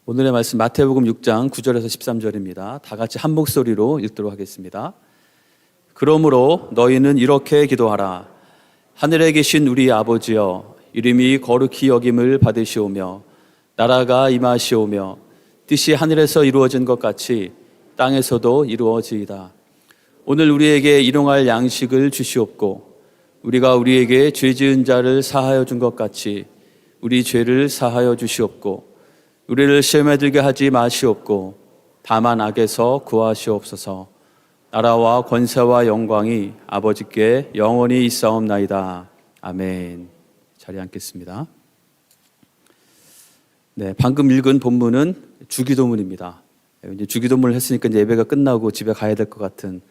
오늘의 말씀 마태복음 6장 9절에서 13절입니다. 다 같이 한 목소리로 읽도록 하겠습니다. 그러므로 너희는 이렇게 기도하라. 하늘에 계신 우리 아버지여, 이름이 거룩히 여김을 받으시오며 나라가 임하시오며 뜻이 하늘에서 이루어진 것 같이 땅에서도 이루어지이다. 오늘 우리에게 일용할 양식을 주시옵고 우리가 우리에게 죄 지은 자를 사하여 준 것 같이 우리 죄를 사하여 주시옵고 우리를 시험에 들게 하지 마시옵고 다만 악에서 구하시옵소서. 나라와 권세와 영광이 아버지께 영원히 있사옵나이다. 아멘. 자리에 앉겠습니다. 네, 방금 읽은 본문은 주기도문입니다. 이제 주기도문을 했으니까 이제 예배가 끝나고 집에 가야 될 것 같은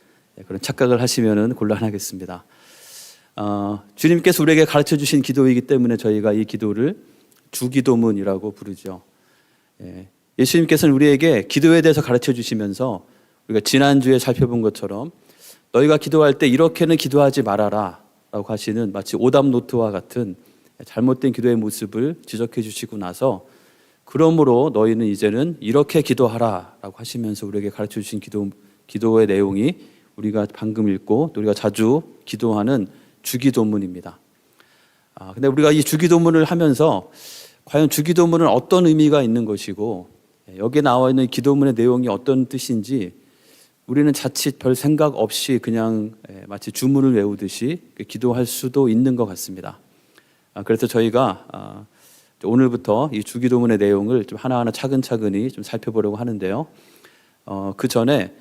그런 착각을 하시면은 곤란하겠습니다. 주님께서 우리에게 가르쳐 주신 기도이기 때문에 저희가 이 기도를 주기도문이라고 부르죠. 예수님께서는 우리에게 기도에 대해서 가르쳐 주시면서 우리가 지난주에 살펴본 것처럼 너희가 기도할 때 이렇게는 기도하지 말아라 라고 하시는 마치 오답 노트와 같은 잘못된 기도의 모습을 지적해 주시고 나서 그러므로 너희는 이제는 이렇게 기도하라 라고 하시면서 우리에게 가르쳐 주신 기도의 내용이 우리가 방금 읽고 또 우리가 자주 기도하는 주기도문입니다. 근데 우리가 이 주기도문을 하면서 과연 주기도문은 어떤 의미가 있는 것이고 여기에 나와 있는 기도문의 내용이 어떤 뜻인지 우리는 자칫 별 생각 없이 그냥 마치 주문을 외우듯이 기도할 수도 있는 것 같습니다. 그래서 저희가 오늘부터 이 주기도문의 내용을 좀 하나하나 차근차근히 좀 살펴보려고 하는데요. 그 전에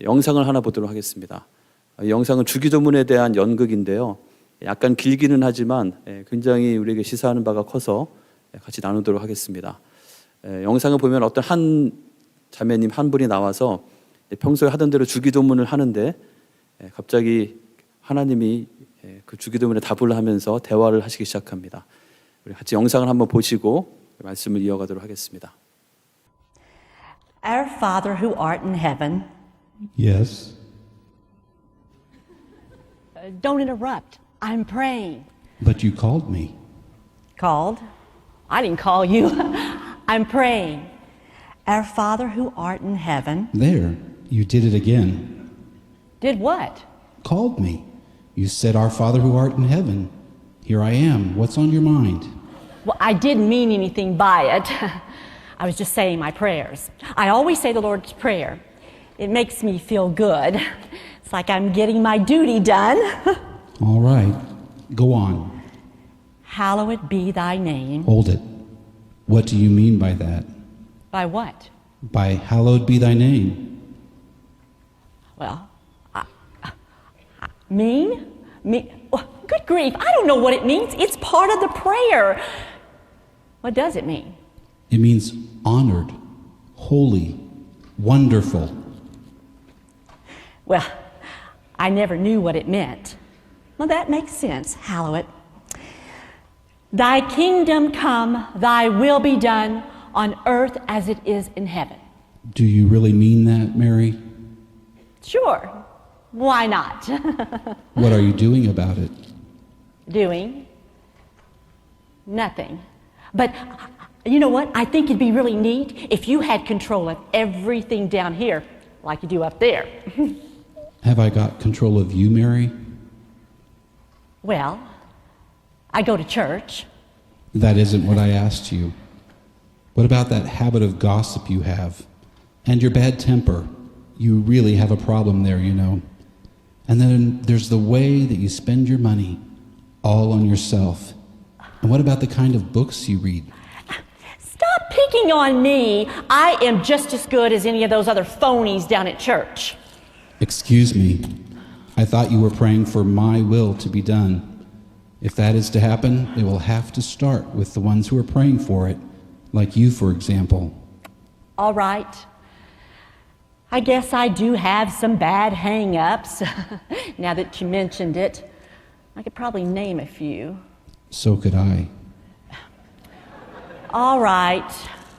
영상을 하나 보도록 하겠습니다. 이 영상은 주기도문에 대한 연극인데요. 약간 길기는 하지만 굉장히 우리에게 시사하는 바가 커서 같이 나누도록 하겠습니다. 영상을 보면 어떤 한 자매님 한 분이 나와서 평소에 하던 대로 주기도문을 하는데 갑자기 하나님이 그 주기도문에 답을 하면서 대화를 하시기 시작합니다. 우리 같이 영상을 한번 보시고 말씀을 이어가도록 하겠습니다. Our Father who art in heaven. Yes. Don't interrupt. I'm praying. But you called me. Called? I didn't call you. I'm praying. Our Father who art in heaven. There, you did it again. Did what? Called me. You said, Our Father who art in heaven. Here I am. What's on your mind? Well, I didn't mean anything by it. I was just saying my prayers. I always say the Lord's Prayer. It makes me feel good. It's like I'm getting my duty done. All right. Go on. Hallowed be thy name. Hold it. What do you mean by that? By what? By hallowed be thy name. Well, mean? Oh, good grief, I don't know what it means. It's part of the prayer. What does it mean? It means honored, holy, wonderful. Well, I never knew what it meant. Well, that makes sense. Hallow it. Thy kingdom come, thy will be done on earth as it is in heaven. Do you really mean that, Mary? Sure. Why not? What are you doing about it? Doing nothing. But you know what? I think it'd be really neat if you had control of everything down here like you do up there. Have I got control of you, Mary? Well, I go to church. That isn't what I asked you. What about that habit of gossip you have? And your bad temper? You really have a problem there, you know. And then there's the way that you spend your money, all on yourself. And what about the kind of books you read? Stop picking on me. I am just as good as any of those other phonies down at church. Excuse me. I thought you were praying for my will to be done. If that is to happen, it will have to start with the ones who are praying for it, like you, for example. All right. I guess I do have some bad hang-ups. Now that you mentioned it, I could probably name a few. So could I. All right.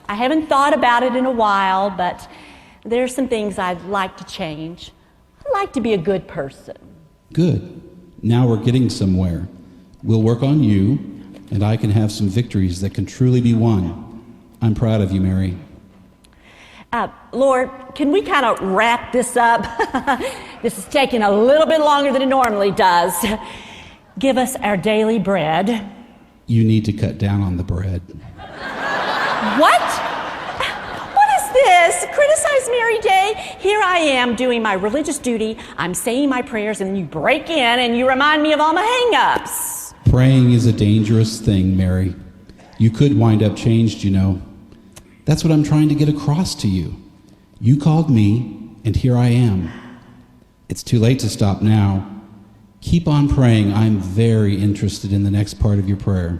I haven't thought about it in a while, but there's some things I'd like to change. I'd like to be a good person. Good. Now we're getting somewhere. We'll work on you, and I can have some victories that can truly be won. I'm proud of you, Mary. Lord, can we kind of wrap this up? This is taking a little bit longer than it normally does. Give us our daily bread. You need to cut down on the bread. What? What is this? Criticize Mary Day? Here I am doing my religious duty. I'm saying my prayers, and you break in and you remind me of all my hang-ups. Praying is a dangerous thing, Mary. You could wind up changed, you know. That's what I'm trying to get across to you. You called me, and here I am. It's too late to stop now. Keep on praying. I'm very interested in the next part of your prayer.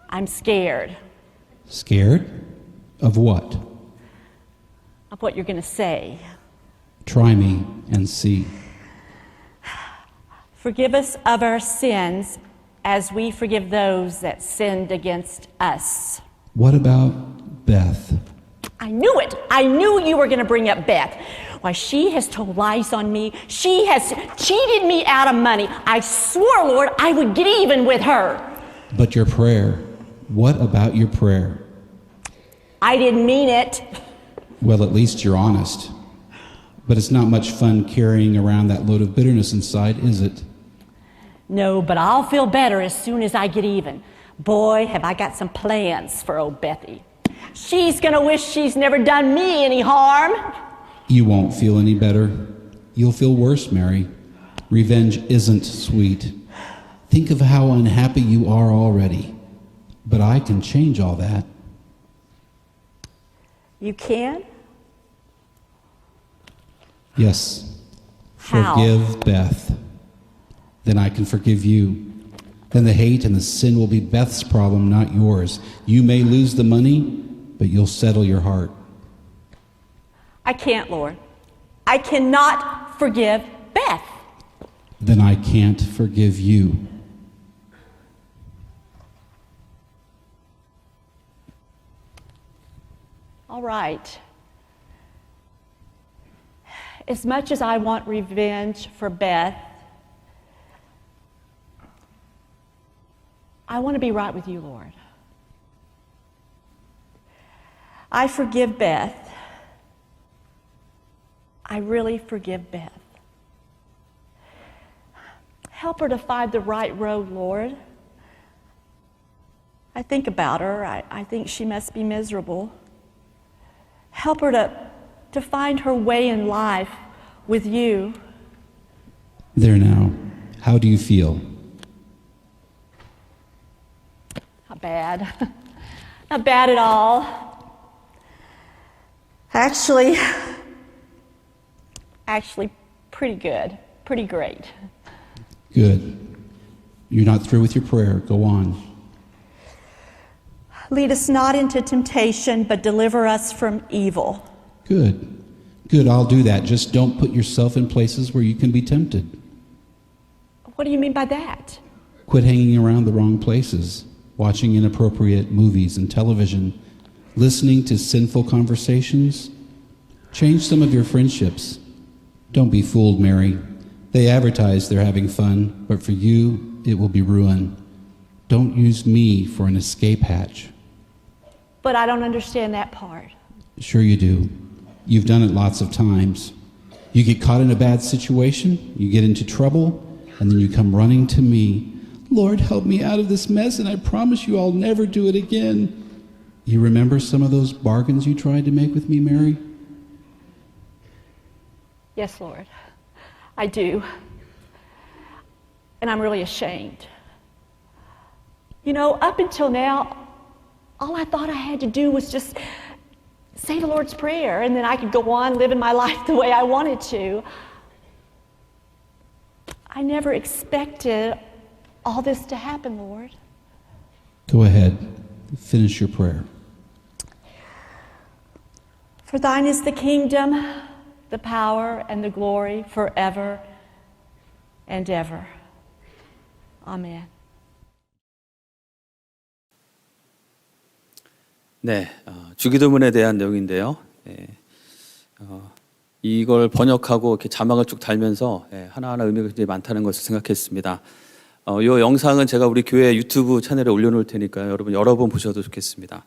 I'm scared Scared? Of what? of what you're going to say. Try me and see. Forgive us of our sins as we forgive those that sinned against us. What about Beth? I knew it. I knew you were going to bring up Beth. Why, she has told lies on me. She has cheated me out of money. I swore, Lord, I would get even with her. But your prayer. What about your prayer? I didn't mean it. Well, at least you're honest. But it's not much fun carrying around that load of bitterness inside, is it? No, but I'll feel better as soon as I get even. Boy, have I got some plans for old Bethy. She's going to wish she's never done me any harm. You won't feel any better. You'll feel worse, Mary. Revenge isn't sweet. Think of how unhappy you are already. But I can change all that. You can? Yes. How? Forgive Beth. Then I can forgive you. Then the hate and the sin will be Beth's problem, not yours. You may lose the money, but you'll settle your heart. I can't, Lord. I cannot forgive Beth. Then I can't forgive you. All right. As much as I want revenge for Beth, I want to be right with you, Lord. I forgive Beth. I really forgive Beth. Help her to find the right road, Lord. I think about her. I think she must be miserable. Help her to find her way in life with you. There now. How do you feel? Not bad. Not bad at all. Actually, pretty good. Pretty great. Good. You're not through with your prayer. Go on. Lead us not into temptation, but deliver us from evil. Good. Good, I'll do that. Just don't put yourself in places where you can be tempted. What do you mean by that? Quit hanging around the wrong places, watching inappropriate movies and television, listening to sinful conversations. Change some of your friendships. Don't be fooled, Mary. They advertise they're having fun, but for you, it will be ruin. Don't use me for an escape hatch. But I don't understand that part. Sure you do. You've done it lots of times. You get caught in a bad situation, you get into trouble, and then you come running to me. Lord, help me out of this mess, and I promise you I'll never do it again. You remember some of those bargains you tried to make with me, Mary? Yes, Lord, I do. And I'm really ashamed. You know, up until now, all I thought I had to do was just say the Lord's Prayer, and then I could go on living my life the way I wanted to. I never expected all this to happen, Lord. Go ahead. Finish your prayer. For thine is the kingdom, the power, and the glory forever and ever. Amen. 네, 주기도문에 대한 내용인데요. 이걸 번역하고 이렇게 자막을 쭉 달면서 하나하나 의미가 굉장히 많다는 것을 생각했습니다. 이 영상은 제가 우리 교회 유튜브 채널에 올려놓을 테니까요. 여러분 여러 번 보셔도 좋겠습니다.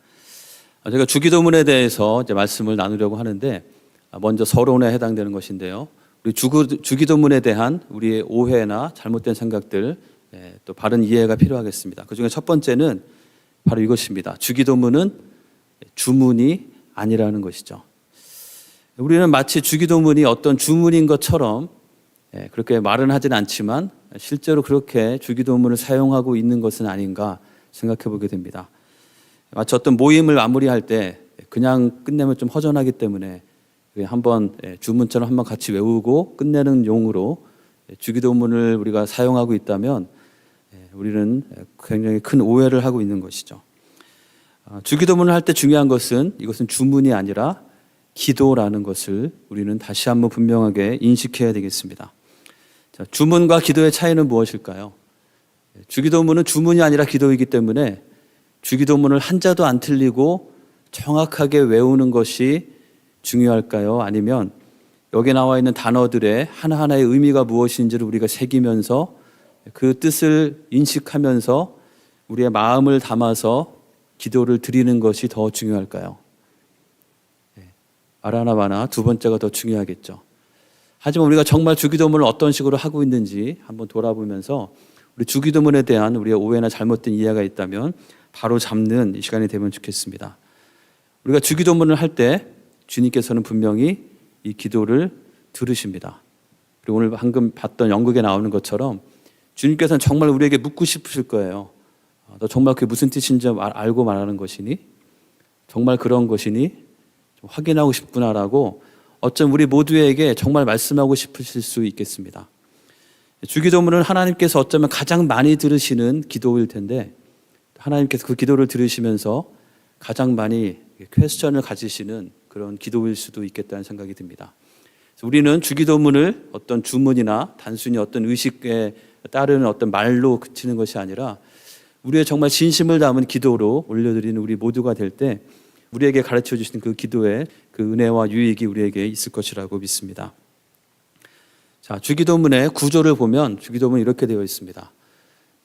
제가 주기도문에 대해서 이제 말씀을 나누려고 하는데 먼저 서론에 해당되는 것인데요. 우리 주기도문에 대한 우리의 오해나 잘못된 생각들, 또 바른 이해가 필요하겠습니다. 그 중에 첫 번째는 바로 이것입니다. 주기도문은 주문이 아니라는 것이죠. 우리는 마치 주기도문이 어떤 주문인 것처럼 그렇게 말은 하진 않지만 실제로 그렇게 주기도문을 사용하고 있는 것은 아닌가 생각해 보게 됩니다. 마치 어떤 모임을 마무리할 때 그냥 끝내면 좀 허전하기 때문에 한번 주문처럼 한번 같이 외우고 끝내는 용으로 주기도문을 우리가 사용하고 있다면 우리는 굉장히 큰 오해를 하고 있는 것이죠. 주기도문을 할 때 중요한 것은 이것은 주문이 아니라 기도라는 것을 우리는 다시 한번 분명하게 인식해야 되겠습니다. 자, 주문과 기도의 차이는 무엇일까요? 주기도문은 주문이 아니라 기도이기 때문에 주기도문을 한자도 안 틀리고 정확하게 외우는 것이 중요할까요? 아니면 여기 나와 있는 단어들의 하나하나의 의미가 무엇인지를 우리가 새기면서 그 뜻을 인식하면서 우리의 마음을 담아서 기도를 드리는 것이 더 중요할까요? 알아나 마나 두 번째가 더 중요하겠죠. 하지만 우리가 정말 주기도문을 어떤 식으로 하고 있는지 한번 돌아보면서 우리 주기도문에 대한 우리의 오해나 잘못된 이해가 있다면 바로 잡는 이 시간이 되면 좋겠습니다. 우리가 주기도문을 할 때 주님께서는 분명히 이 기도를 들으십니다. 그리고 오늘 방금 봤던 연극에 나오는 것처럼 주님께서는 정말 우리에게 묻고 싶으실 거예요. 너 정말 그게 무슨 뜻인지 알고 말하는 것이니? 정말 그런 것이니? 좀 확인하고 싶구나라고 어쩜 우리 모두에게 정말 말씀하고 싶으실 수 있겠습니다. 주기도문은 하나님께서 어쩌면 가장 많이 들으시는 기도일 텐데 하나님께서 그 기도를 들으시면서 가장 많이 퀘스천을 가지시는 그런 기도일 수도 있겠다는 생각이 듭니다. 우리는 주기도문을 어떤 주문이나 단순히 어떤 의식에 따르는 어떤 말로 그치는 것이 아니라 우리의 정말 진심을 담은 기도로 올려드리는 우리 모두가 될 때 우리에게 가르쳐 주신 그 기도의 그 은혜와 유익이 우리에게 있을 것이라고 믿습니다. 자, 주기도문의 구조를 보면 주기도문이 이렇게 되어 있습니다.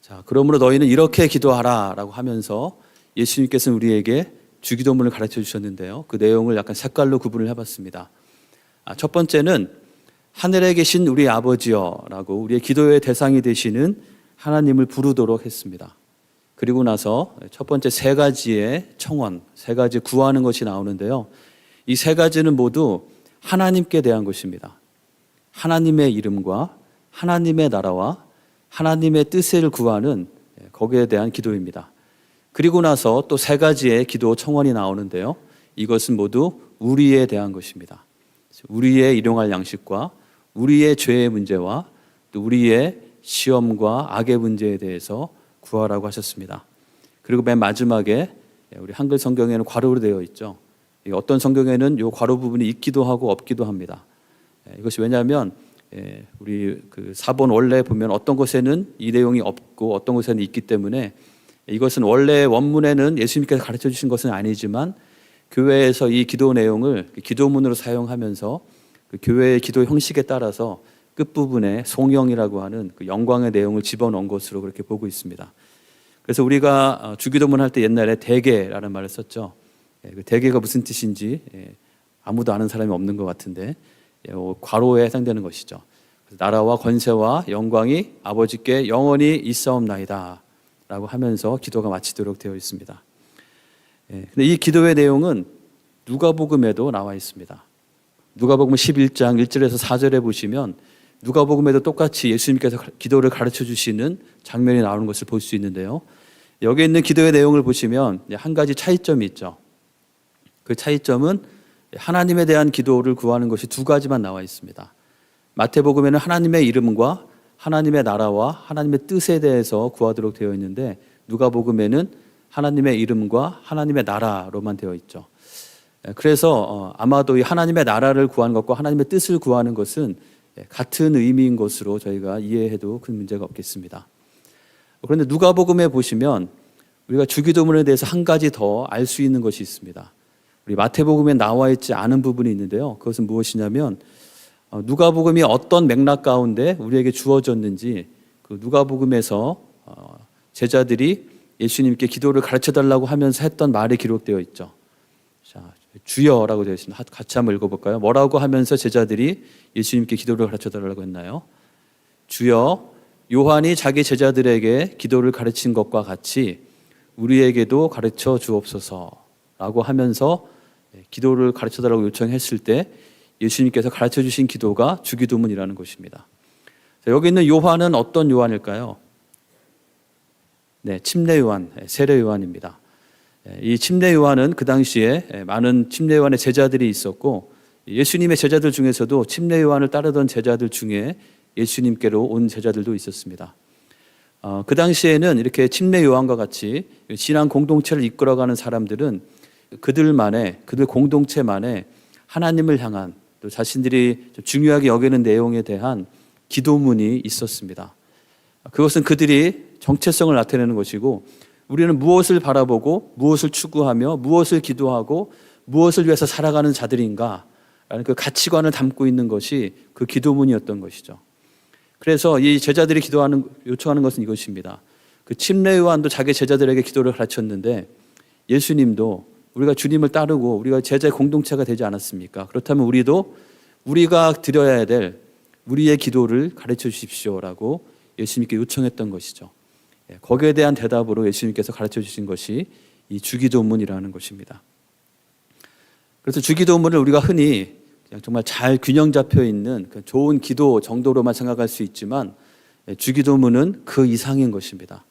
자, 그러므로 너희는 이렇게 기도하라라고 하면서 예수님께서는 우리에게 주기도문을 가르쳐 주셨는데요. 그 내용을 약간 색깔로 구분을 해봤습니다. 첫 번째는 하늘에 계신 우리 아버지여라고 우리의 기도의 대상이 되시는 하나님을 부르도록 했습니다. 그리고 나서 첫 번째 세 가지의 청원, 세 가지 구하는 것이 나오는데요. 이 세 가지는 모두 하나님께 대한 것입니다. 하나님의 이름과 하나님의 나라와 하나님의 뜻을 구하는 거기에 대한 기도입니다. 그리고 나서 또 세 가지의 기도 청원이 나오는데요. 이것은 모두 우리에 대한 것입니다. 우리의 일용할 양식과 우리의 죄의 문제와 또 우리의 시험과 악의 문제에 대해서 구하라고 하셨습니다. 그리고 맨 마지막에 우리 한글 성경에는 괄호로 되어 있죠. 어떤 성경에는 이 괄호 부분이 있기도 하고 없기도 합니다. 이것이 왜냐하면 우리 그 4번 원래 보면 어떤 곳에는 이 내용이 없고 어떤 곳에는 있기 때문에 이것은 원래 원문에는 예수님께서 가르쳐 주신 것은 아니지만 교회에서 이 기도 내용을 기도문으로 사용하면서 그 교회의 기도 형식에 따라서 끝부분에 송영이라고 하는 그 영광의 내용을 집어넣은 것으로 그렇게 보고 있습니다. 그래서 우리가 주기도문 할 때 옛날에 대계라는 말을 썼죠. 그 대계가 무슨 뜻인지 아무도 아는 사람이 없는 것 같은데 괄호에 해당되는 것이죠. 나라와 권세와 영광이 아버지께 영원히 있사옵나이다 라고 하면서 기도가 마치도록 되어 있습니다. 근데 이 기도의 내용은 누가복음에도 나와 있습니다. 누가복음 11장 1절에서 4절에 보시면 누가복음에도 똑같이 예수님께서 기도를 가르쳐 주시는 장면이 나오는 것을 볼 수 있는데요. 여기 있는 기도의 내용을 보시면 한 가지 차이점이 있죠. 그 차이점은 하나님에 대한 기도를 구하는 것이 두 가지만 나와 있습니다. 마태복음에는 하나님의 이름과 하나님의 나라와 하나님의 뜻에 대해서 구하도록 되어 있는데 누가복음에는 하나님의 이름과 하나님의 나라로만 되어 있죠. 그래서 아마도 이 하나님의 나라를 구하는 것과 하나님의 뜻을 구하는 것은 같은 의미인 것으로 저희가 이해해도 큰 문제가 없겠습니다. 그런데 누가복음에 보시면 우리가 주기도문에 대해서 한 가지 더 알 수 있는 것이 있습니다. 우리 마태복음에 나와 있지 않은 부분이 있는데요. 그것은 무엇이냐면 누가복음이 어떤 맥락 가운데 우리에게 주어졌는지 그 누가복음에서 제자들이 예수님께 기도를 가르쳐달라고 하면서 했던 말이 기록되어 있죠. 자, 주여라고 되어 있습니다. 같이 한번 읽어볼까요? 뭐라고 하면서 제자들이 예수님께 기도를 가르쳐달라고 했나요? 주여, 요한이 자기 제자들에게 기도를 가르친 것과 같이 우리에게도 가르쳐 주옵소서라고 하면서 기도를 가르쳐달라고 요청했을 때 예수님께서 가르쳐 주신 기도가 주기도문이라는 것입니다. 자, 여기 있는 요한은 어떤 요한일까요? 네, 침례 요한, 세례 요한입니다. 이 침례 요한은 그 당시에 많은 침례 요한의 제자들이 있었고 예수님의 제자들 중에서도 침례 요한을 따르던 제자들 중에 예수님께로 온 제자들도 있었습니다. 그 당시에는 이렇게 침례 요한과 같이 신앙 공동체를 이끌어가는 사람들은 그들 공동체만의 하나님을 향한 또 자신들이 중요하게 여기는 내용에 대한 기도문이 있었습니다. 그것은 그들이 정체성을 나타내는 것이고 우리는 무엇을 바라보고 무엇을 추구하며 무엇을 기도하고 무엇을 위해서 살아가는 자들인가 라는 그 가치관을 담고 있는 것이 그 기도문이었던 것이죠. 그래서 이 제자들이 요청하는 것은 이것입니다. 그 침례 요한도 자기 제자들에게 기도를 가르쳤는데 예수님도 우리가 주님을 따르고 우리가 제자의 공동체가 되지 않았습니까? 그렇다면 우리도 우리가 드려야 될 우리의 기도를 가르쳐 주십시오라고 예수님께 요청했던 것이죠. 거기에 대한 대답으로 예수님께서 가르쳐 주신 것이 이 주기도문이라는 것입니다. 그래서 주기도문을 우리가 흔히 그냥 정말 잘 균형 잡혀 있는 좋은 기도 정도로만 생각할 수 있지만 주기도문은 그 이상인 것입니다.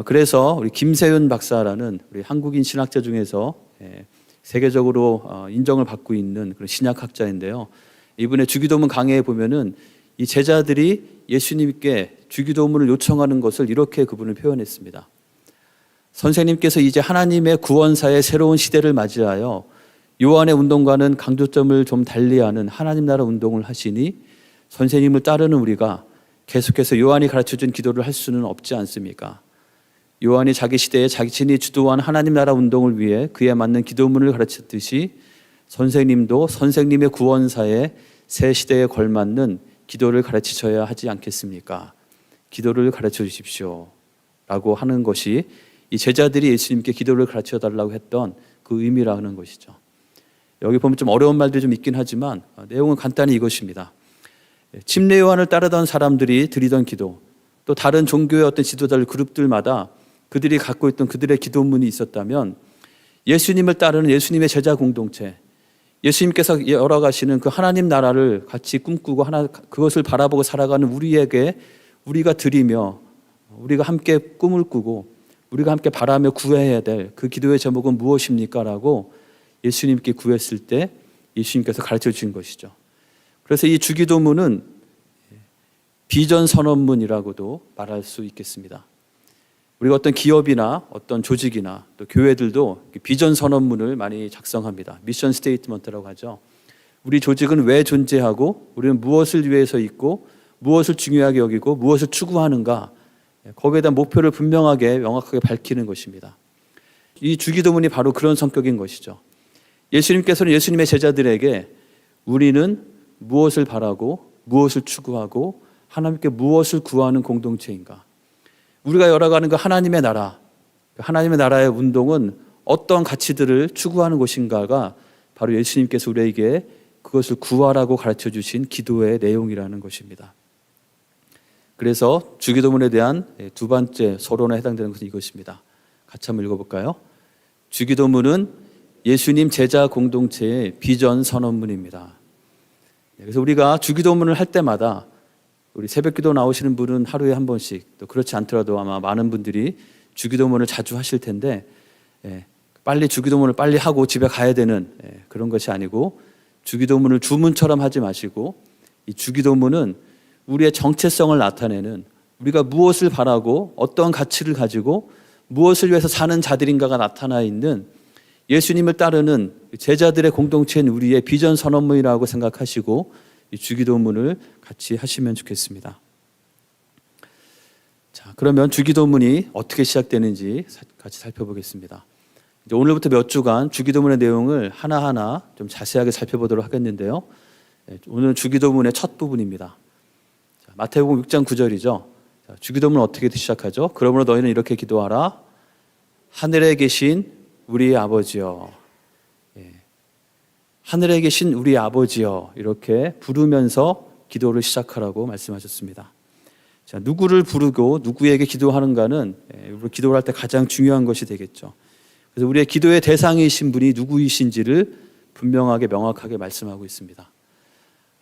그래서 우리 김세윤 박사라는 우리 한국인 신학자 중에서 세계적으로 인정을 받고 있는 그런 신약학자인데요. 이분의 주기도문 강해에 보면은 이 제자들이 예수님께 주기도문을 요청하는 것을 이렇게 그분을 표현했습니다. 선생님께서 이제 하나님의 구원사의 새로운 시대를 맞이하여 요한의 운동과는 강조점을 좀 달리하는 하나님 나라 운동을 하시니 선생님을 따르는 우리가 계속해서 요한이 가르쳐준 기도를 할 수는 없지 않습니까? 요한이 자기 시대에 자신이 주도한 하나님 나라 운동을 위해 그에 맞는 기도문을 가르쳤듯이 선생님도 선생님의 구원사의 새 시대에 걸맞는 기도를 가르치셔야 하지 않겠습니까? 기도를 가르쳐 주십시오 라고 하는 것이 이 제자들이 예수님께 기도를 가르쳐 달라고 했던 그 의미라는 것이죠. 여기 보면 좀 어려운 말들이 좀 있긴 하지만 내용은 간단히 이것입니다. 침례 요한을 따르던 사람들이 드리던 기도, 또 다른 종교의 어떤 지도자들 그룹들마다 그들이 갖고 있던 그들의 기도문이 있었다면 예수님을 따르는 예수님의 제자 공동체, 예수님께서 열어가시는 그 하나님 나라를 같이 꿈꾸고 그것을 바라보고 살아가는 우리에게 우리가 드리며 우리가 함께 꿈을 꾸고 우리가 함께 바라며 구해야 될 그 기도의 제목은 무엇입니까? 라고 예수님께 구했을 때 예수님께서 가르쳐 주신 것이죠. 그래서 이 주기도문은 비전 선언문이라고도 말할 수 있겠습니다. 우리가 어떤 기업이나 어떤 조직이나 또 교회들도 비전 선언문을 많이 작성합니다. 미션 스테이트먼트라고 하죠. 우리 조직은 왜 존재하고 우리는 무엇을 위해서 있고 무엇을 중요하게 여기고 무엇을 추구하는가, 거기에 대한 목표를 분명하게 명확하게 밝히는 것입니다. 이 주기도문이 바로 그런 성격인 것이죠. 예수님께서는 예수님의 제자들에게 우리는 무엇을 바라고 무엇을 추구하고 하나님께 무엇을 구하는 공동체인가, 우리가 열어가는 그 하나님의 나라, 하나님의 나라의 운동은 어떤 가치들을 추구하는 것인가가 바로 예수님께서 우리에게 그것을 구하라고 가르쳐 주신 기도의 내용이라는 것입니다. 그래서 주기도문에 대한 두 번째 서론에 해당되는 것은 이것입니다. 같이 한번 읽어볼까요? 주기도문은 예수님 제자 공동체의 비전 선언문입니다. 그래서 우리가 주기도문을 할 때마다 우리 새벽기도 나오시는 분은 하루에 한 번씩, 또 그렇지 않더라도 아마 많은 분들이 주기도문을 자주 하실 텐데 빨리 주기도문을 빨리 하고 집에 가야 되는 그런 것이 아니고 주기도문을 주문처럼 하지 마시고 이 주기도문은 우리의 정체성을 나타내는, 우리가 무엇을 바라고 어떤 가치를 가지고 무엇을 위해서 사는 자들인가가 나타나 있는 예수님을 따르는 제자들의 공동체인 우리의 비전 선언문이라고 생각하시고 이 주기도문을 같이 하시면 좋겠습니다. 자, 그러면 주기도문이 어떻게 시작되는지 같이 살펴보겠습니다. 이제 오늘부터 몇 주간 주기도문의 내용을 하나하나 좀 자세하게 살펴보도록 하겠는데요. 오늘 주기도문의 첫 부분입니다. 자, 마태복음 6장 9절이죠. 자, 주기도문은 어떻게 시작하죠? 그러므로 너희는 이렇게 기도하라. 하늘에 계신 우리 아버지여, 하늘에 계신 우리 아버지여 이렇게 부르면서 기도를 시작하라고 말씀하셨습니다. 자, 누구를 부르고 누구에게 기도하는가는 우리 기도를 할 때 가장 중요한 것이 되겠죠. 그래서 우리의 기도의 대상이신 분이 누구이신지를 분명하게 명확하게 말씀하고 있습니다.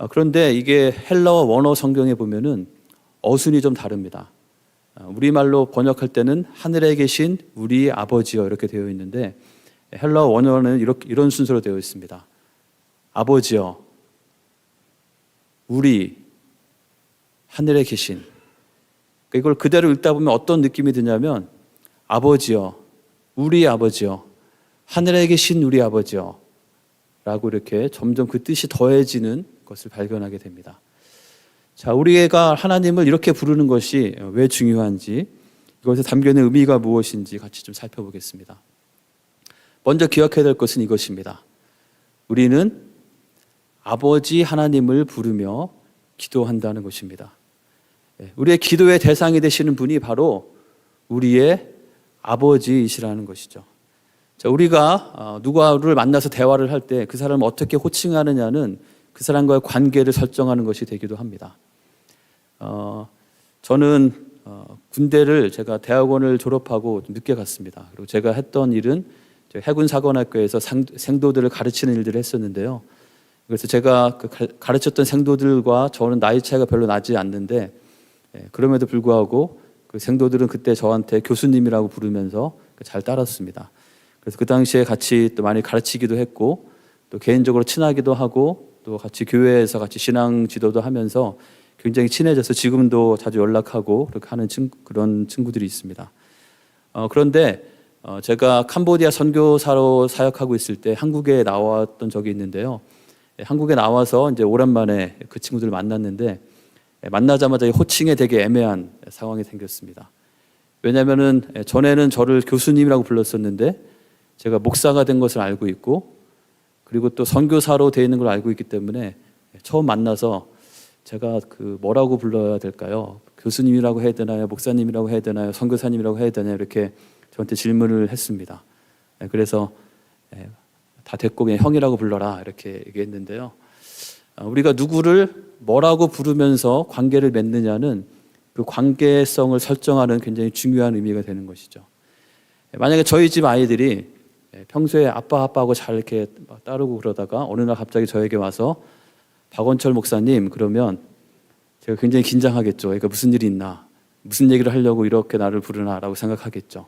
그런데 이게 헬라어 원어 성경에 보면은 어순이 좀 다릅니다. 우리말로 번역할 때는 하늘에 계신 우리 아버지여 이렇게 되어 있는데 헬라어 원어는 이런 순서로 되어 있습니다. 아버지여, 우리, 하늘에 계신. 이걸 그대로 읽다 보면 어떤 느낌이 드냐면 아버지여, 우리 아버지여, 하늘에 계신 우리 아버지여 라고 이렇게 점점 그 뜻이 더해지는 것을 발견하게 됩니다. 자, 우리가 하나님을 이렇게 부르는 것이 왜 중요한지, 이것에 담겨있는 의미가 무엇인지 같이 좀 살펴보겠습니다. 먼저 기억해야 될 것은 이것입니다. 우리는 아버지 하나님을 부르며 기도한다는 것입니다. 우리의 기도의 대상이 되시는 분이 바로 우리의 아버지이시라는 것이죠. 자, 우리가 누구를 만나서 대화를 할 때 그 사람을 어떻게 호칭하느냐는 그 사람과의 관계를 설정하는 것이 되기도 합니다. 저는 군대를 제가 대학원을 졸업하고 좀 늦게 갔습니다. 그리고 제가 했던 일은 해군사관학교에서 생도들을 가르치는 일들을 했었는데요. 그래서 제가 가르쳤던 생도들과 저는 나이 차이가 별로 나지 않는데 그럼에도 불구하고 그 생도들은 그때 저한테 교수님이라고 부르면서 잘 따랐습니다. 그래서 그 당시에 같이 또 많이 가르치기도 했고 또 개인적으로 친하기도 하고 또 같이 교회에서 같이 신앙 지도도 하면서 굉장히 친해져서 지금도 자주 연락하고 그렇게 하는 그런 친구들이 있습니다. 그런데 제가 캄보디아 선교사로 사역하고 있을 때 한국에 나왔던 적이 있는데요. 한국에 나와서 이제 오랜만에 그 친구들을 만났는데 만나자마자 호칭에 되게 애매한 상황이 생겼습니다. 왜냐하면은 전에는 저를 교수님이라고 불렀었는데 제가 목사가 된 것을 알고 있고 그리고 또 선교사로 되어 있는 걸 알고 있기 때문에 처음 만나서 제가 뭐라고 불러야 될까요? 교수님이라고 해야 되나요? 목사님이라고 해야 되나요? 선교사님이라고 해야 되나요? 이렇게 저한테 질문을 했습니다. 그래서 다 됐고 그냥 형이라고 불러라 이렇게 얘기했는데요. 우리가 누구를 뭐라고 부르면서 관계를 맺느냐는 그 관계성을 설정하는 굉장히 중요한 의미가 되는 것이죠. 만약에 저희 집 아이들이 평소에 아빠하고 잘 이렇게 따르고 그러다가 어느 날 갑자기 저에게 와서 박원철 목사님 그러면 제가 굉장히 긴장하겠죠. 그러니까 무슨 일이 있나, 무슨 얘기를 하려고 이렇게 나를 부르나라고 생각하겠죠.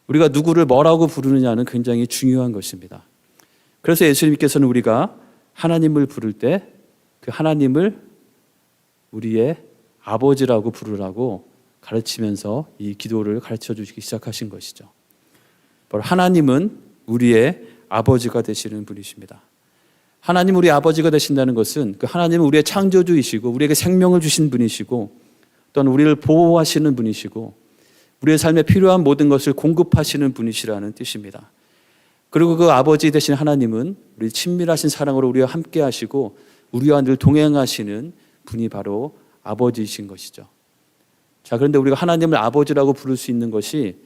우리가 누구를 뭐라고 부르느냐는 굉장히 중요한 것입니다. 그래서 예수님께서는 우리가 하나님을 부를 때 그 하나님을 우리의 아버지라고 부르라고 가르치면서 이 기도를 가르쳐 주시기 시작하신 것이죠. 바로 하나님은 우리의 아버지가 되시는 분이십니다. 하나님 우리 아버지가 되신다는 것은 그 하나님은 우리의 창조주이시고 우리에게 생명을 주신 분이시고 또한 우리를 보호하시는 분이시고 우리의 삶에 필요한 모든 것을 공급하시는 분이시라는 뜻입니다. 그리고 그 아버지 되신 하나님은 우리 친밀하신 사랑으로 우리와 함께 하시고 우리와 늘 동행하시는 분이 바로 아버지이신 것이죠. 자, 그런데 우리가 하나님을 아버지라고 부를 수 있는 것이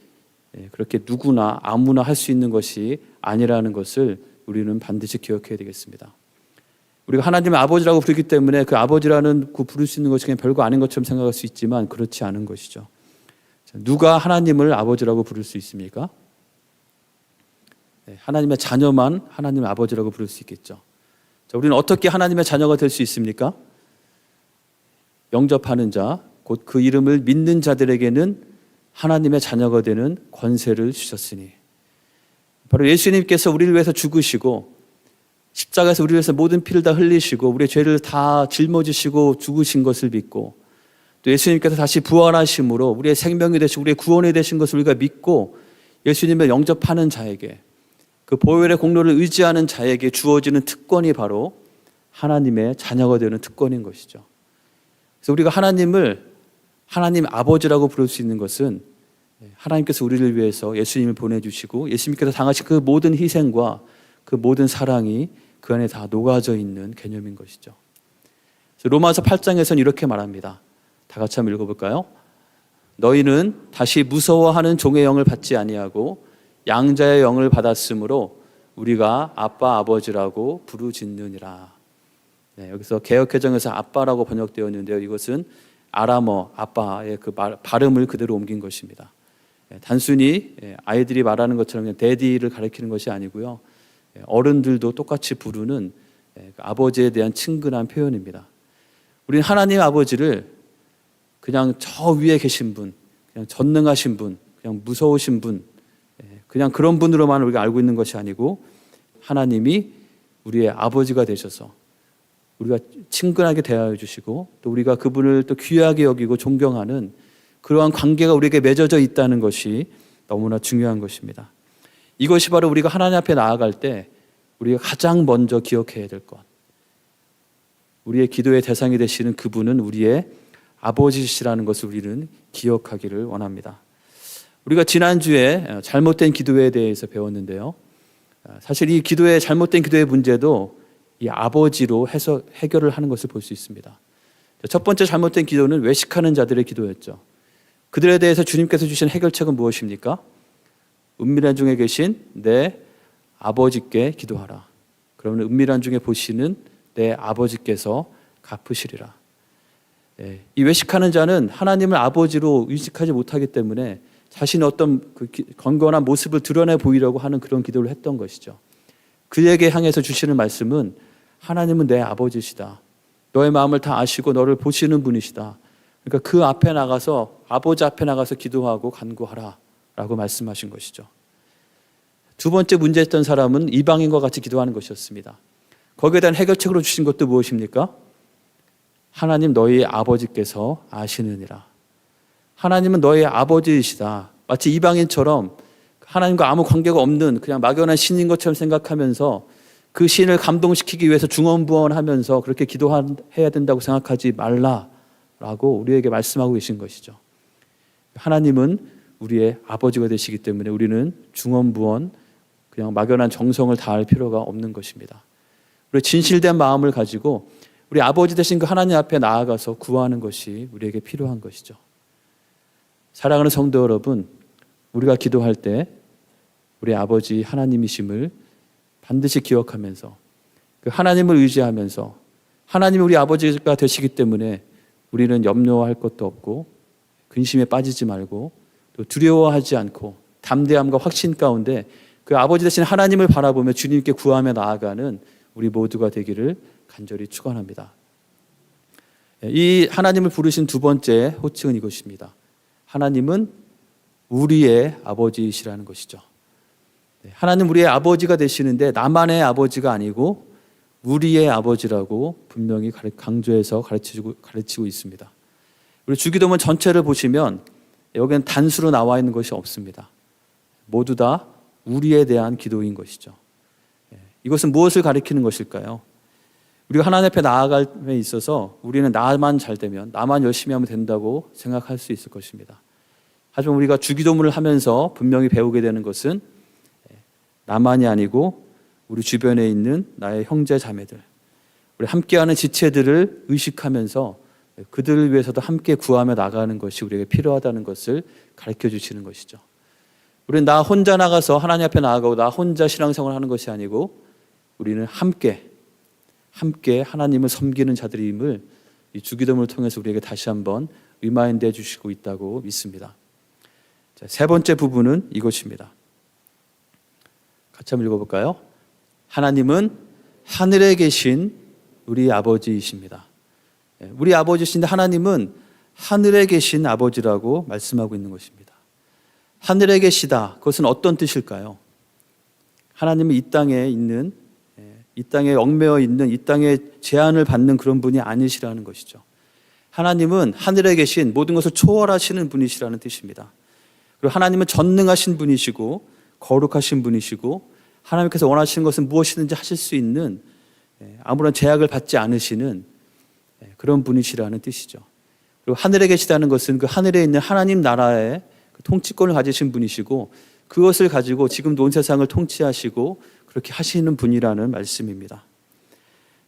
그렇게 누구나 아무나 할 수 있는 것이 아니라는 것을 우리는 반드시 기억해야 되겠습니다. 우리가 하나님을 아버지라고 부르기 때문에 그 아버지라는 부를 수 있는 것이 그냥 별거 아닌 것처럼 생각할 수 있지만 그렇지 않은 것이죠. 자, 누가 하나님을 아버지라고 부를 수 있습니까? 하나님의 자녀만 하나님을 아버지라고 부를 수 있겠죠. 자, 우리는 어떻게 하나님의 자녀가 될 수 있습니까? 영접하는 자, 곧 그 이름을 믿는 자들에게는 하나님의 자녀가 되는 권세를 주셨으니 바로 예수님께서 우리를 위해서 죽으시고 십자가에서 우리를 위해서 모든 피를 다 흘리시고 우리의 죄를 다 짊어지시고 죽으신 것을 믿고 또 예수님께서 다시 부활하심으로 우리의 생명이 되시고 우리의 구원이 되신 것을 우리가 믿고 예수님을 영접하는 자에게 그 보혈의 공로를 의지하는 자에게 주어지는 특권이 바로 하나님의 자녀가 되는 특권인 것이죠. 그래서 우리가 하나님을 하나님 아버지라고 부를 수 있는 것은 하나님께서 우리를 위해서 예수님을 보내주시고 예수님께서 당하신 그 모든 희생과 그 모든 사랑이 그 안에 다 녹아져 있는 개념인 것이죠. 그래서 로마서 8장에서는 이렇게 말합니다. 다 같이 한번 읽어볼까요? 너희는 다시 무서워하는 종의 영을 받지 아니하고 양자의 영을 받았으므로 우리가 아빠 아버지라고 부르짖느니라. 네, 여기서 개역개정에서 아빠라고 번역되어 있는데요. 이것은 아람어 아빠의 그 발음을 그대로 옮긴 것입니다. 단순히 아이들이 말하는 것처럼 그냥 데디를 가리키는 것이 아니고요. 어른들도 똑같이 부르는 아버지에 대한 친근한 표현입니다. 우리는 하나님 아버지를 그냥 저 위에 계신 분, 그냥 전능하신 분, 그냥 무서우신 분, 그냥 그런 분으로만 우리가 알고 있는 것이 아니고 하나님이 우리의 아버지가 되셔서 우리가 친근하게 대하여 주시고 또 우리가 그분을 또 귀하게 여기고 존경하는 그러한 관계가 우리에게 맺어져 있다는 것이 너무나 중요한 것입니다. 이것이 바로 우리가 하나님 앞에 나아갈 때 우리가 가장 먼저 기억해야 될 것. 우리의 기도의 대상이 되시는 그분은 우리의 아버지시라는 것을 우리는 기억하기를 원합니다. 우리가 지난주에 잘못된 기도에 대해서 배웠는데요. 사실 이 기도의 잘못된 기도의 문제도 이 아버지로 해결을 하는 것을 볼 수 있습니다. 첫 번째 잘못된 기도는 외식하는 자들의 기도였죠. 그들에 대해서 주님께서 주신 해결책은 무엇입니까? 은밀한 중에 계신 내 아버지께 기도하라. 그러면 은밀한 중에 보시는 내 아버지께서 갚으시리라. 이 외식하는 자는 하나님을 아버지로 의식하지 못하기 때문에 자신의 어떤 그 건건한 모습을 드러내 보이려고 하는 그런 기도를 했던 것이죠. 그에게 향해서 주시는 말씀은 하나님은 내 아버지시다. 너의 마음을 다 아시고 너를 보시는 분이시다. 그러니까 그 앞에 나가서 아버지 앞에 나가서 기도하고 간구하라 라고 말씀하신 것이죠. 두 번째 문제였던 사람은 이방인과 같이 기도하는 것이었습니다. 거기에 대한 해결책으로 주신 것도 무엇입니까? 하나님 너희 아버지께서 아시느니라. 하나님은 너희 아버지이시다. 마치 이방인처럼 하나님과 아무 관계가 없는 그냥 막연한 신인 것처럼 생각하면서 그 신을 감동시키기 위해서 중언부언하면서 그렇게 기도해야 된다고 생각하지 말라라고 우리에게 말씀하고 계신 것이죠. 하나님은 우리의 아버지가 되시기 때문에 우리는 중언부언 그냥 막연한 정성을 다할 필요가 없는 것입니다. 우리 진실된 마음을 가지고 우리 아버지 되신 그 하나님 앞에 나아가서 구하는 것이 우리에게 필요한 것이죠. 사랑하는 성도 여러분, 우리가 기도할 때 우리 아버지 하나님이심을 반드시 기억하면서 그 하나님을 의지하면서 하나님이 우리 아버지가 되시기 때문에 우리는 염려할 것도 없고 근심에 빠지지 말고 또 두려워하지 않고 담대함과 확신 가운데 그 아버지 되신 하나님을 바라보며 주님께 구하며 나아가는 우리 모두가 되기를 간절히 축원합니다. 이 하나님을 부르신 두 번째 호칭은 이것입니다. 하나님은 우리의 아버지이시라는 것이죠. 하나님 우리의 아버지가 되시는데 나만의 아버지가 아니고 우리의 아버지라고 분명히 강조해서 가르치고 있습니다. 우리 주기도문 전체를 보시면 여기는 단수로 나와 있는 것이 없습니다. 모두 다 우리에 대한 기도인 것이죠. 이것은 무엇을 가리키는 것일까요? 우리가 하나님 앞에 나아감에 있어서 우리는 나만 잘 되면 나만 열심히 하면 된다고 생각할 수 있을 것입니다. 하지만 우리가 주기도문을 하면서 분명히 배우게 되는 것은 나만이 아니고 우리 주변에 있는 나의 형제 자매들, 우리 함께하는 지체들을 의식하면서 그들을 위해서도 함께 구하며 나가는 것이 우리에게 필요하다는 것을 가르쳐 주시는 것이죠. 우리는 나 혼자 나가서 하나님 앞에 나아가고 나 혼자 신앙생활을 하는 것이 아니고 우리는 함께 하나님을 섬기는 자들임을 이 주기도문을 통해서 우리에게 다시 한번 리마인드 해주시고 있다고 믿습니다. 자, 세 번째 부분은 이것입니다. 같이 한번 읽어볼까요? 하나님은 하늘에 계신 우리 아버지이십니다. 우리 아버지이신데 하나님은 하늘에 계신 아버지라고 말씀하고 있는 것입니다. 하늘에 계시다. 그것은 어떤 뜻일까요? 하나님은 이 땅에 있는, 이 땅에 얽매여 있는, 이 땅에 제한을 받는 그런 분이 아니시라는 것이죠. 하나님은 하늘에 계신 모든 것을 초월하시는 분이시라는 뜻입니다. 그리고 하나님은 전능하신 분이시고 거룩하신 분이시고 하나님께서 원하시는 것은 무엇이든지 하실 수 있는 아무런 제약을 받지 않으시는 그런 분이시라는 뜻이죠. 그리고 하늘에 계시다는 것은 그 하늘에 있는 하나님 나라의 통치권을 가지신 분이시고 그것을 가지고 지금도 온 세상을 통치하시고 그렇게 하시는 분이라는 말씀입니다.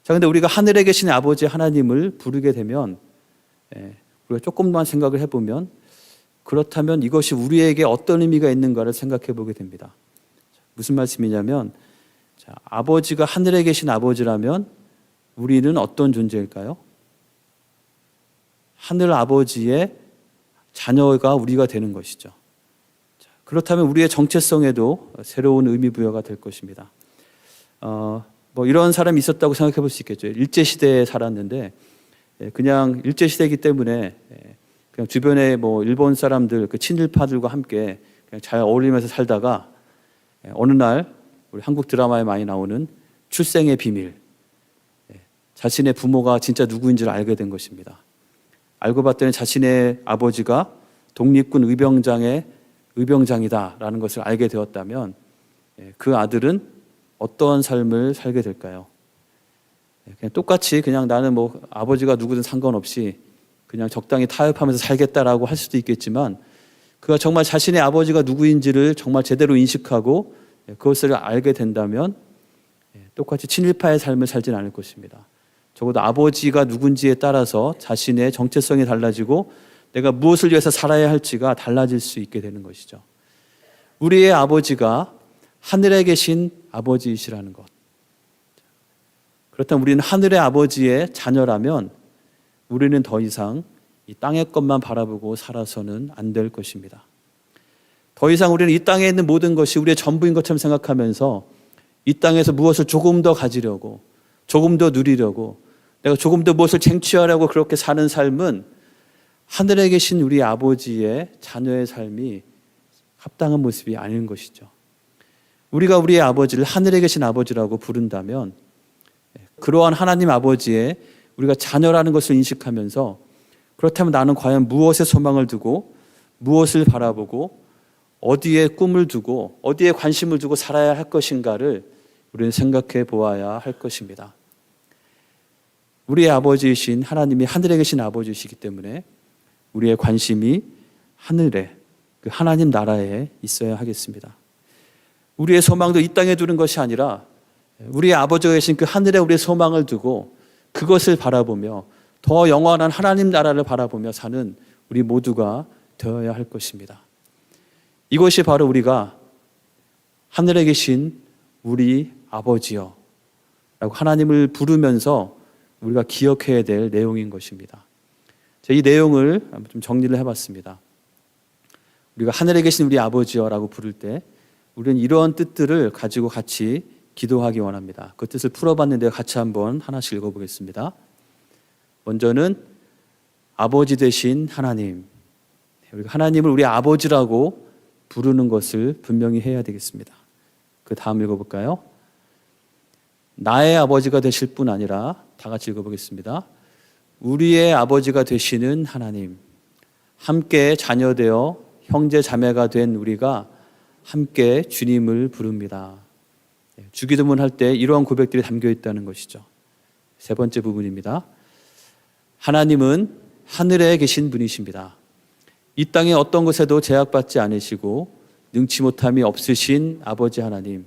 자, 근데 우리가 하늘에 계신 아버지 하나님을 부르게 되면 우리가 조금만 생각을 해보면 그렇다면 이것이 우리에게 어떤 의미가 있는가를 생각해 보게 됩니다. 무슨 말씀이냐면 자, 아버지가 하늘에 계신 아버지라면 우리는 어떤 존재일까요? 하늘 아버지의 자녀가 우리가 되는 것이죠. 자, 그렇다면 우리의 정체성에도 새로운 의미 부여가 될 것입니다. 뭐 이런 사람이 있었다고 생각해 볼 수 있겠죠. 일제시대에 살았는데 그냥 일제시대이기 때문에 그냥 주변에 뭐 일본 사람들, 그 친일파들과 함께 그냥 잘 어울리면서 살다가 어느 날 우리 한국 드라마에 많이 나오는 출생의 비밀, 자신의 부모가 진짜 누구인지를 알게 된 것입니다. 알고 봤더니 자신의 아버지가 독립군 의병장이다라는 것을 알게 되었다면 그 아들은 어떠한 삶을 살게 될까요? 그냥 똑같이 그냥 나는 뭐 아버지가 누구든 상관없이 그냥 적당히 타협하면서 살겠다라고 할 수도 있겠지만 그가 정말 자신의 아버지가 누구인지를 정말 제대로 인식하고 그것을 알게 된다면 똑같이 친일파의 삶을 살지는 않을 것입니다. 적어도 아버지가 누군지에 따라서 자신의 정체성이 달라지고 내가 무엇을 위해서 살아야 할지가 달라질 수 있게 되는 것이죠. 우리의 아버지가 하늘에 계신 아버지이시라는 것. 그렇다면 우리는 하늘의 아버지의 자녀라면 우리는 더 이상 이 땅의 것만 바라보고 살아서는 안 될 것입니다. 더 이상 우리는 이 땅에 있는 모든 것이 우리의 전부인 것처럼 생각하면서 이 땅에서 무엇을 조금 더 가지려고, 조금 더 누리려고, 내가 조금 더 무엇을 쟁취하려고 그렇게 사는 삶은 하늘에 계신 우리 아버지의 자녀의 삶이 합당한 모습이 아닌 것이죠. 우리가 우리의 아버지를 하늘에 계신 아버지라고 부른다면 그러한 하나님 아버지의 우리가 자녀라는 것을 인식하면서 그렇다면 나는 과연 무엇에 소망을 두고 무엇을 바라보고 어디에 꿈을 두고 어디에 관심을 두고 살아야 할 것인가를 우리는 생각해 보아야 할 것입니다. 우리의 아버지이신 하나님이 하늘에 계신 아버지이시기 때문에 우리의 관심이 하늘에 그 하나님 나라에 있어야 하겠습니다. 우리의 소망도 이 땅에 두는 것이 아니라 우리의 아버지가 계신 그 하늘에 우리의 소망을 두고 그것을 바라보며 더 영원한 하나님 나라를 바라보며 사는 우리 모두가 되어야 할 것입니다. 이것이 바로 우리가 하늘에 계신 우리 아버지여 라고 하나님을 부르면서 우리가 기억해야 될 내용인 것입니다. 이 내용을 좀 정리를 해봤습니다. 우리가 하늘에 계신 우리 아버지여 라고 부를 때 우리는 이러한 뜻들을 가지고 같이 기도하기 원합니다. 그 뜻을 풀어봤는데 같이 한번 하나씩 읽어보겠습니다. 먼저는 아버지 되신 하나님, 우리가 하나님을 우리 아버지라고 부르는 것을 분명히 해야 되겠습니다. 그 다음 읽어볼까요? 나의 아버지가 되실 뿐 아니라 다 같이 읽어보겠습니다. 우리의 아버지가 되시는 하나님, 함께 자녀되어 형제 자매가 된 우리가 함께 주님을 부릅니다. 주기도문 할 때 이러한 고백들이 담겨 있다는 것이죠. 세 번째 부분입니다. 하나님은 하늘에 계신 분이십니다. 이 땅의 어떤 것에도 제약받지 않으시고 능치 못함이 없으신 아버지 하나님,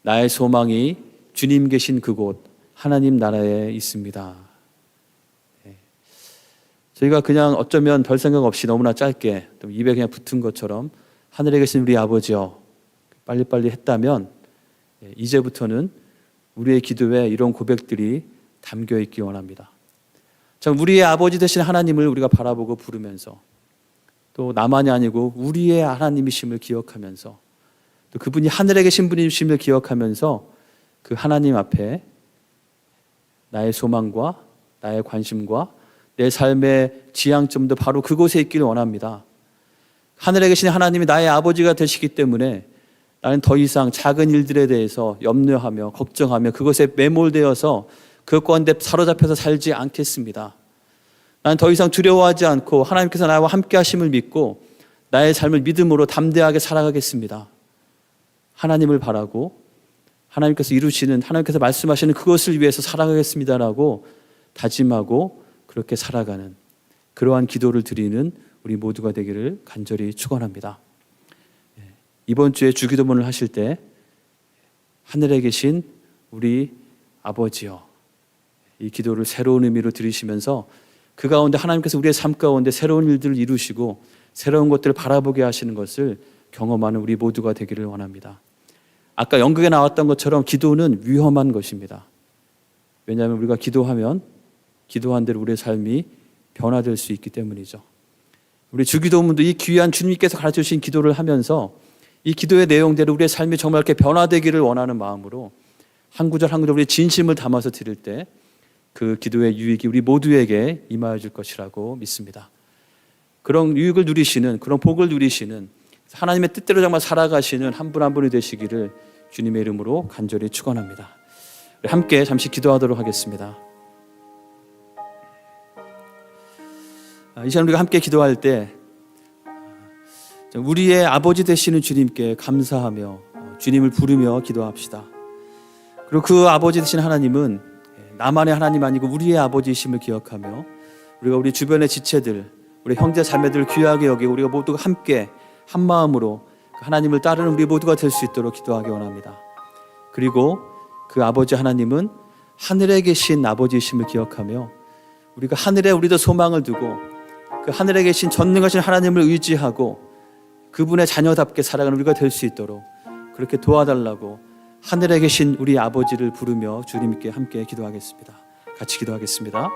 나의 소망이 주님 계신 그곳 하나님 나라에 있습니다. 저희가 그냥 어쩌면 별 생각 없이 너무나 짧게 입에 그냥 붙은 것처럼 하늘에 계신 우리 아버지여 빨리빨리 했다면 이제부터는 우리의 기도에 이런 고백들이 담겨 있기 원합니다. 참 우리의 아버지 되신 하나님을 우리가 바라보고 부르면서 또 나만이 아니고 우리의 하나님이심을 기억하면서 또 그분이 하늘에 계신 분이심을 기억하면서 그 하나님 앞에 나의 소망과 나의 관심과 내 삶의 지향점도 바로 그곳에 있기를 원합니다. 하늘에 계신 하나님이 나의 아버지가 되시기 때문에 나는 더 이상 작은 일들에 대해서 염려하며 걱정하며 그것에 매몰되어서 그 가운데 사로잡혀서 살지 않겠습니다. 나는 더 이상 두려워하지 않고 하나님께서 나와 함께 하심을 믿고 나의 삶을 믿음으로 담대하게 살아가겠습니다. 하나님을 바라고 하나님께서 이루시는, 하나님께서 말씀하시는 그것을 위해서 살아가겠습니다라고 다짐하고 그렇게 살아가는 그러한 기도를 드리는 우리 모두가 되기를 간절히 축원합니다. 이번 주에 주기도문을 하실 때 하늘에 계신 우리 아버지여, 이 기도를 새로운 의미로 들으시면서 그 가운데 하나님께서 우리의 삶 가운데 새로운 일들을 이루시고 새로운 것들을 바라보게 하시는 것을 경험하는 우리 모두가 되기를 원합니다. 아까 연극에 나왔던 것처럼 기도는 위험한 것입니다. 왜냐하면 우리가 기도하면 기도한 대로 우리의 삶이 변화될 수 있기 때문이죠. 우리 주기도문도 이 귀한 주님께서 가르쳐 주신 기도를 하면서 이 기도의 내용대로 우리의 삶이 정말 이렇게 변화되기를 원하는 마음으로 한 구절 한 구절 우리의 진심을 담아서 드릴 때 그 기도의 유익이 우리 모두에게 임하여 줄 것이라고 믿습니다. 그런 유익을 누리시는, 그런 복을 누리시는 하나님의 뜻대로 정말 살아가시는 한 분 한 분이 되시기를 주님의 이름으로 간절히 축원합니다. 우리 함께 잠시 기도하도록 하겠습니다. 이 시간 우리가 함께 기도할 때 우리의 아버지 되시는 주님께 감사하며 주님을 부르며 기도합시다. 그리고 그 아버지 되신 하나님은 나만의 하나님 아니고 우리의 아버지이심을 기억하며 우리가 우리 주변의 지체들, 우리 형제 자매들을 귀하게 여기고 우리가 모두가 함께 한 마음으로 하나님을 따르는 우리 모두가 될 수 있도록 기도하기 원합니다. 그리고 그 아버지 하나님은 하늘에 계신 아버지이심을 기억하며 우리가 하늘에 우리도 소망을 두고 그 하늘에 계신 전능하신 하나님을 의지하고 그분의 자녀답게 살아가는 우리가 될 수 있도록 그렇게 도와달라고 하늘에 계신 우리 아버지를 부르며 주님께 함께 기도하겠습니다. 같이 기도하겠습니다.